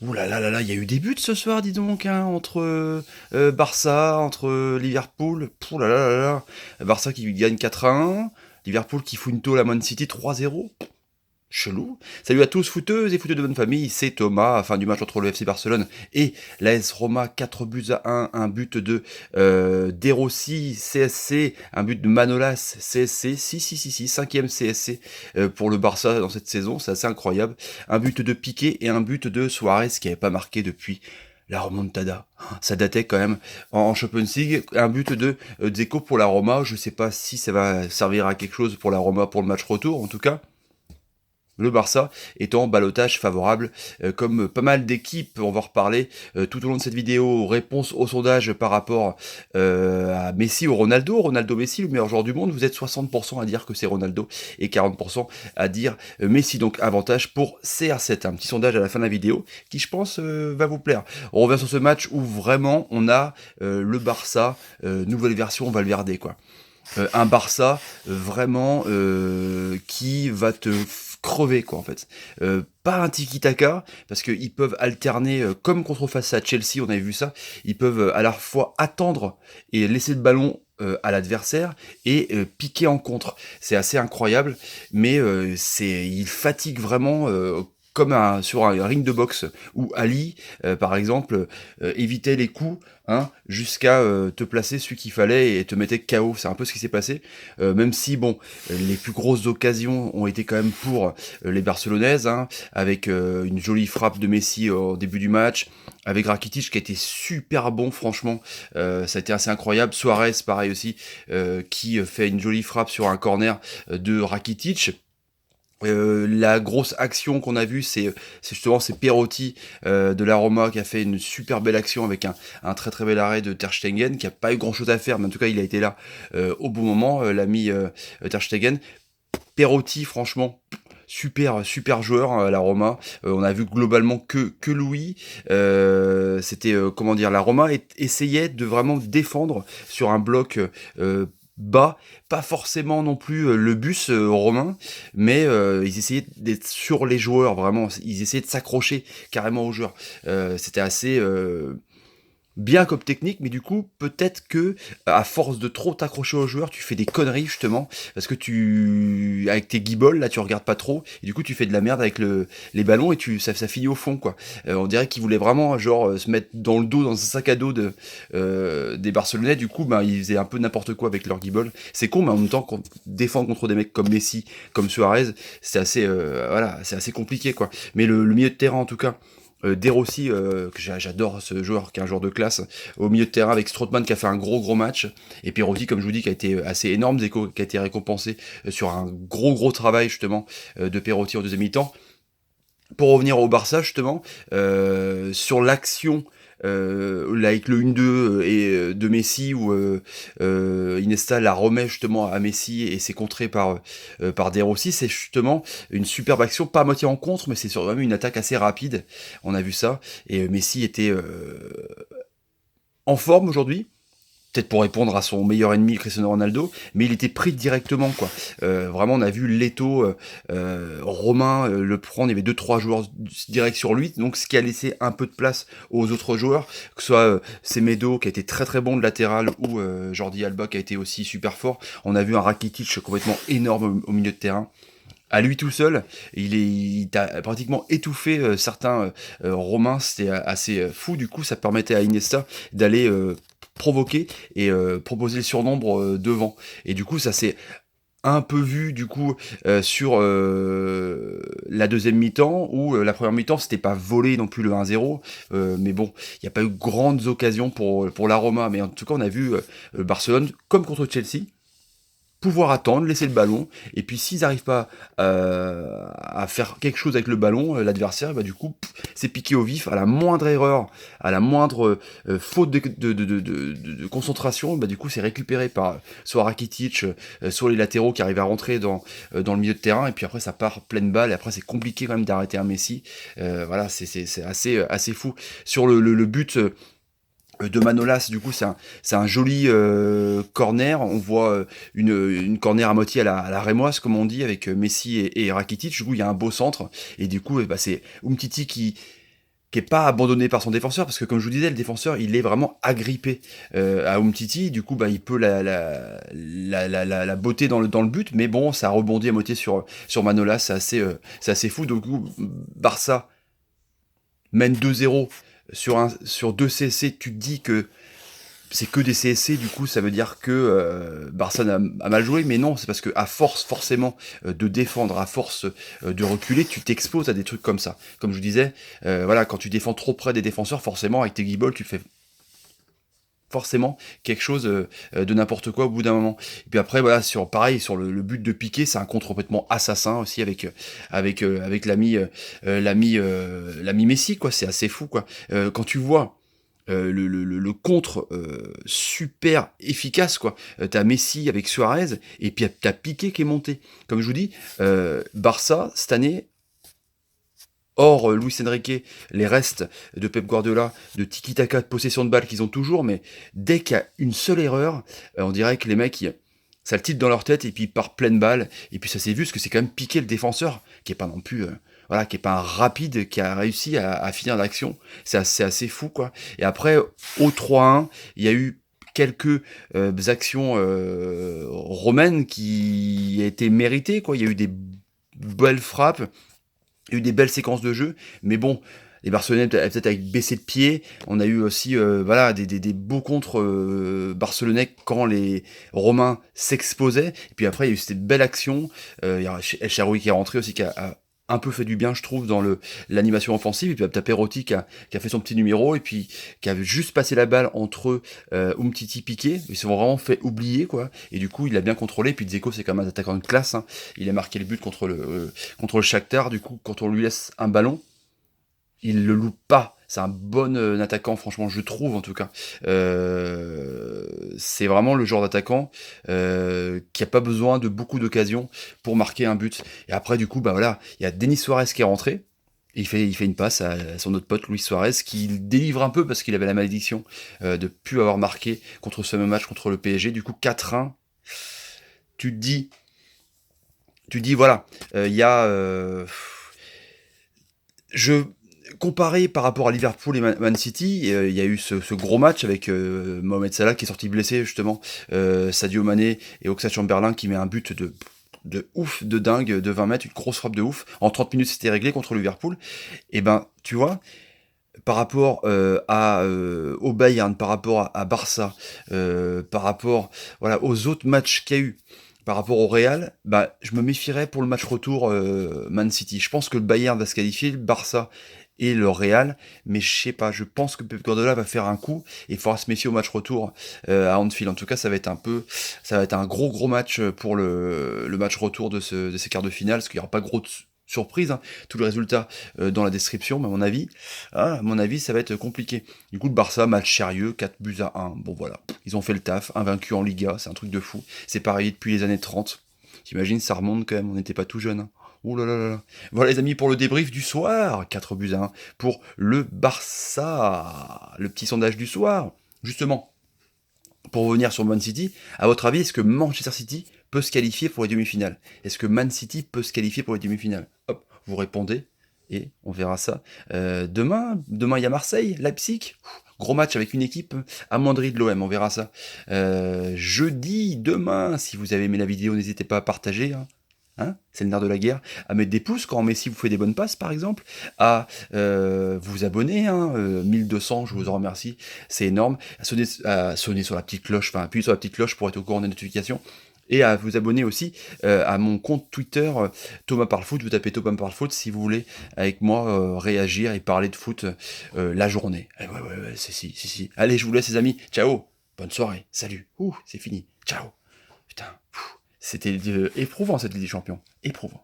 Ouh là là là là, il y a eu des buts ce soir, dis donc, hein, entre Barça, entre Liverpool. Pouh là là là là. Barça qui gagne 4-1, Liverpool qui fout une tôle à Man City 3-0. Chelou. Salut à tous, footeuses et footeux de bonne famille, c'est Thomas, fin du match entre le FC Barcelone et l'AS Roma, 4 buts à un but de De Rossi, CSC, un but de Manolas, CSC, si, cinquième CSC pour le Barça dans cette saison, c'est assez incroyable. Un but de Piqué et un but de Suarez qui n'avait pas marqué depuis la remontada. Ça datait quand même en Champions League. Un but de Dzeko pour la Roma, je sais pas si ça va servir à quelque chose pour la Roma pour le match retour en tout cas. Le Barça étant en ballottage favorable, comme pas mal d'équipes, on va en reparler tout au long de cette vidéo, réponse au sondage par rapport à Messi ou Ronaldo. Ronaldo Messi, le meilleur joueur du monde, vous êtes 60% à dire que c'est Ronaldo et 40% à dire Messi, donc avantage pour CR7. Un petit sondage à la fin de la vidéo qui je pense va vous plaire. On revient sur ce match où vraiment on a le Barça, nouvelle version Valverde quoi. Un Barça vraiment qui va te crever quoi en fait. Pas un tiki-taka parce qu'ils peuvent alterner comme contre face à Chelsea, on avait vu ça. Ils peuvent à la fois attendre et laisser le ballon à l'adversaire et piquer en contre. C'est assez incroyable, mais il fatigue vraiment. Comme sur un ring de boxe où Ali, par exemple, évitait les coups hein, jusqu'à te placer celui qu'il fallait et te mettait KO. C'est un peu ce qui s'est passé. Même si, bon, les plus grosses occasions ont été quand même pour les Barcelonaises, hein, avec une jolie frappe de Messi au début du match, avec Rakitic qui a été super bon, franchement. Ça a été assez incroyable. Suarez, pareil aussi, qui fait une jolie frappe sur un corner de Rakitic. La grosse action qu'on a vue, c'est justement c'est Perotti de la Roma qui a fait une super belle action avec un très très bel arrêt de Ter Stegen qui a pas eu grand chose à faire, mais en tout cas il a été là au bon moment, l'ami Ter Stegen. Perotti, franchement. Super joueur à la Roma. On a vu globalement que Louis. C'était comment dire, la Roma essayait de vraiment défendre sur un bloc bas, pas forcément non plus le bus romain, mais ils essayaient d'être sur les joueurs, vraiment, ils essayaient de s'accrocher carrément aux joueurs. C'était assez bien comme technique, mais du coup, peut-être que à force de trop t'accrocher aux joueurs, tu fais des conneries justement, parce que avec tes guibolles là, tu regardes pas trop, et du coup, tu fais de la merde avec les ballons et ça finit au fond quoi. On dirait qu'ils voulaient vraiment genre se mettre dans le dos, dans un sac à dos des Barcelonais. Du coup, bah, ils faisaient un peu n'importe quoi avec leurs guibolles. C'est con, mais en même temps, défendre contre des mecs comme Messi, comme Suarez, c'est assez, voilà, c'est assez compliqué quoi. Mais le milieu de terrain en tout cas. De Rossi, que j'adore ce joueur, qui est un joueur de classe, au milieu de terrain avec Strootman qui a fait un gros match, et Perotti, comme je vous dis, qui a été assez énorme, Zeko qui a été récompensé sur un gros travail justement de Perotti en deuxième mi-temps. Pour revenir au Barça justement, sur l'action avec le 1-2 et de Messi où Iniesta la remet justement à Messi et c'est contré par De Rossi, c'est justement une superbe action, pas à moitié en contre, mais c'est sur vraiment une attaque assez rapide. On a vu ça et Messi était en forme aujourd'hui. Peut-être pour répondre à son meilleur ennemi Cristiano Ronaldo, mais il était pris directement quoi. Vraiment on a vu Leto, Romain le prendre, il y avait deux trois joueurs direct sur lui, donc ce qui a laissé un peu de place aux autres joueurs, que ce soit Semedo qui a été très bon de latéral ou Jordi Alba qui a été aussi super fort. On a vu un Rakitic complètement énorme au milieu de terrain. À lui tout seul, il a pratiquement étouffé certains Romains, c'était assez fou. Du coup, ça permettait à Iniesta d'aller provoquer et proposer le surnombre devant. Et du coup, ça s'est un peu vu du coup sur la deuxième mi-temps où la première mi-temps c'était pas volé non plus le 1-0 mais bon il n'y a pas eu grandes occasions pour la Roma, mais en tout cas on a vu Barcelone comme contre Chelsea pouvoir attendre, laisser le ballon, et puis s'ils n'arrivent pas à faire quelque chose avec le ballon, l'adversaire, bah, du coup, c'est piqué au vif, à la moindre erreur, à la moindre faute de concentration, bah, du coup, c'est récupéré par soit Rakitic, soit les latéraux qui arrivent à rentrer dans le milieu de terrain, et puis après, ça part pleine balle, et après, c'est compliqué quand même d'arrêter un Messi. Voilà, c'est assez fou. Sur le but de Manolas, du coup, c'est un joli corner. On voit une corner à moitié à la rémoise, comme on dit, avec Messi et Rakitic. Du coup, il y a un beau centre. Et du coup, bah, c'est Umtiti qui qui est pas abandonné par son défenseur, parce que comme je vous disais, le défenseur, il est vraiment agrippé à Umtiti, du coup, bah, il peut la botter dans le but, mais bon, ça rebondit à moitié sur Manolas, c'est assez fou. Donc, du coup, Barça mène 2-0 sur 2 CSC, tu te dis que c'est que des CSC, du coup, ça veut dire que Barça a mal joué, mais non, c'est parce que à force, forcément, de défendre, à force de reculer, tu t'exposes à des trucs comme ça. Comme je vous disais, voilà, quand tu défends trop près des défenseurs, forcément, avec tes guibolles, tu fais forcément quelque chose de n'importe quoi au bout d'un moment. Et puis après, voilà, pareil, sur le but de Piqué, c'est un contre complètement assassin aussi avec l'ami Messi, quoi. C'est assez fou, quoi. Quand tu vois le contre super efficace, quoi. T'as Messi avec Suarez et puis t'as Piqué qui est monté. Comme je vous dis, Barça cette année, hors Luis Enrique, les restes de Pep Guardiola, de tiki-taka, de possession de balle qu'ils ont toujours, mais dès qu'il y a une seule erreur, on dirait que les mecs, ça le titre dans leur tête et puis ils partent pleine balle. Et puis ça s'est vu parce que c'est quand même Piqué le défenseur, qui est pas non plus, voilà, qui est pas un rapide, qui a réussi à finir l'action. C'est assez fou, quoi. Et après, au 3-1, il y a eu quelques actions romaines qui étaient méritées, quoi. Il y a eu des belles frappes. Il y a eu des belles séquences de jeu, mais bon, les Barcelonais peut-être avec baissé de pied. On a eu aussi voilà, des beaux contres barcelonais quand les Romains s'exposaient. Et puis après, il y a eu cette belle action. Il y a El Shaarawy qui est rentré aussi, qui a un peu fait du bien, je trouve, dans l'animation offensive. Et puis t'as Perotti qui a fait son petit numéro et puis qui a juste passé la balle entre Umtiti Piqué. Ils se sont vraiment fait oublier, quoi. Et du coup, il a bien contrôlé. Et puis Dzeko, c'est quand même un attaquant de classe, hein. Il a marqué le but contre le Shakhtar. Du coup, quand on lui laisse un ballon, il le loupe pas. C'est un bon attaquant, franchement, je trouve en tout cas. C'est vraiment le genre d'attaquant qui a pas besoin de beaucoup d'occasions pour marquer un but. Et après, du coup, bah voilà, il y a Denis Suarez qui est rentré. Il fait une passe à son autre pote Luis Suarez qui délivre un peu parce qu'il avait la malédiction de plus avoir marqué contre ce même match contre le PSG. Du coup, 4-1. Tu te dis, voilà, il y a je comparé par rapport à Liverpool et Man City, il y a eu ce gros match avec Mohamed Salah qui est sorti blessé justement, Sadio Mané et Oxlade Chamberlain qui met un but de ouf, de dingue, de 20 mètres, une grosse frappe de ouf. En 30 minutes, c'était réglé contre Liverpool. Et ben, tu vois, par rapport au Bayern, par rapport à Barça, par rapport voilà, aux autres matchs qu'il y a eu, par rapport au Real, bah, je me méfierais pour le match retour Man City. Je pense que le Bayern va se qualifier, le Barça et le Real, mais je sais pas, je pense que Pep Guardiola va faire un coup et il faudra se méfier au match retour à Anfield. En tout cas, ça va être un gros match pour le match retour de ces quarts de finale, parce qu'il n'y aura pas gros de surprise, hein. Tout le résultat dans la description, mais à mon avis, ça va être compliqué. Du coup, le Barça, match sérieux, 4-1. Bon voilà, ils ont fait le taf, invaincu en Liga, c'est un truc de fou. C'est pareil depuis les années 30. T'imagines, ça remonte quand même, on n'était pas tout jeune, hein. Ouh là là là là. Voilà les amis pour le débrief du soir, 4-1 pour le Barça. Le petit sondage du soir. Justement, pour revenir sur Man City, à votre avis, est-ce que Manchester City peut se qualifier pour les demi-finales? Est-ce que Man City peut se qualifier pour les demi-finales? Hop, vous répondez et on verra ça. Demain, il y a Marseille, Leipzig. Gros match avec une équipe amoindrie de l'OM, on verra ça. Jeudi, demain, si vous avez aimé la vidéo, n'hésitez pas à partager, hein. Hein, c'est le nerf de la guerre, à mettre des pouces quand Messi vous fait des bonnes passes par exemple, à vous abonner, hein, 1200, je vous en remercie, c'est énorme, à sonner sur la petite cloche, enfin appuyer sur la petite cloche pour être au courant des notifications, et à vous abonner aussi à mon compte Twitter Thomas Parle Foot, vous tapez Thomas Parle Foot si vous voulez avec moi réagir et parler de foot la journée. Ouais, si. Allez, je vous laisse les amis, ciao, bonne soirée, salut, c'est fini, ciao, putain. C'était éprouvant cette Ligue des Champions. Éprouvant.